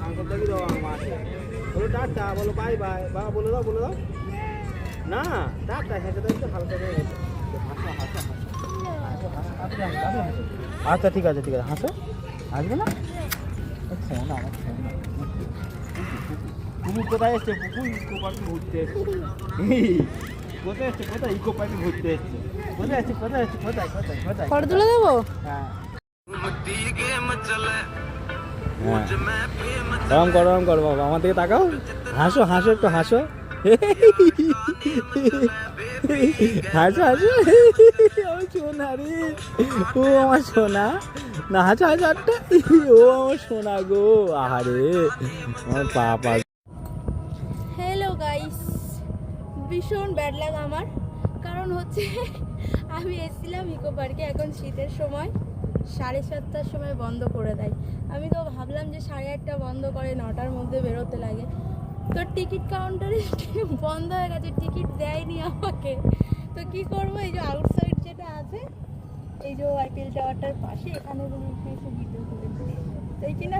কাঙ্কর দেখি দাও আমার মাছ বলো টাটা বলো বাই বাই বাবা বলে দাও না টাটা হেঁটে দাও একটু হালকা করে হাসো হাসো হাসো আচ্ছা ঠিক আছে হাসো আসবে না ফোন আমার ফোন পুকুর কোথায় এসছে পুকুর ইকো পার্কে ঘুরতে এসছে কোথায় ইকো পার্কে ঘুরতে এসছে কোথায় ফটো তুলে দেবো? হ্যাঁ গরম করো বাবা আমার দিকে তাকাও হাসো একটু হাসো আমার সোনা রে ও আমার সোনা না হাসো আটটা ও আমার সোনা গো আহারে আমার পাপা। হ্যালো গাইস, ভীষণ ব্যাড লাগ আমার, কারণ হচ্ছে আমি এসেছিলাম ইকো পার্কে, এখন শীতের সময় 7:30টার সময় বন্ধ করে দেয়। আমি তো ভাবলাম যে 8:30 বন্ধ করে 9টার মধ্যে বেরোতে লাগে, তো টিকিট কাউন্টারে বন্ধ হয়ে গেছে, টিকিট দেয়নি আমাকে। তো কি করবো, এই যে আউটসাইড যেটা আছে, এই যে আইপিএল টাওয়ারটার পাশে, এখানে এসে ভিডিও করে তাই কিনা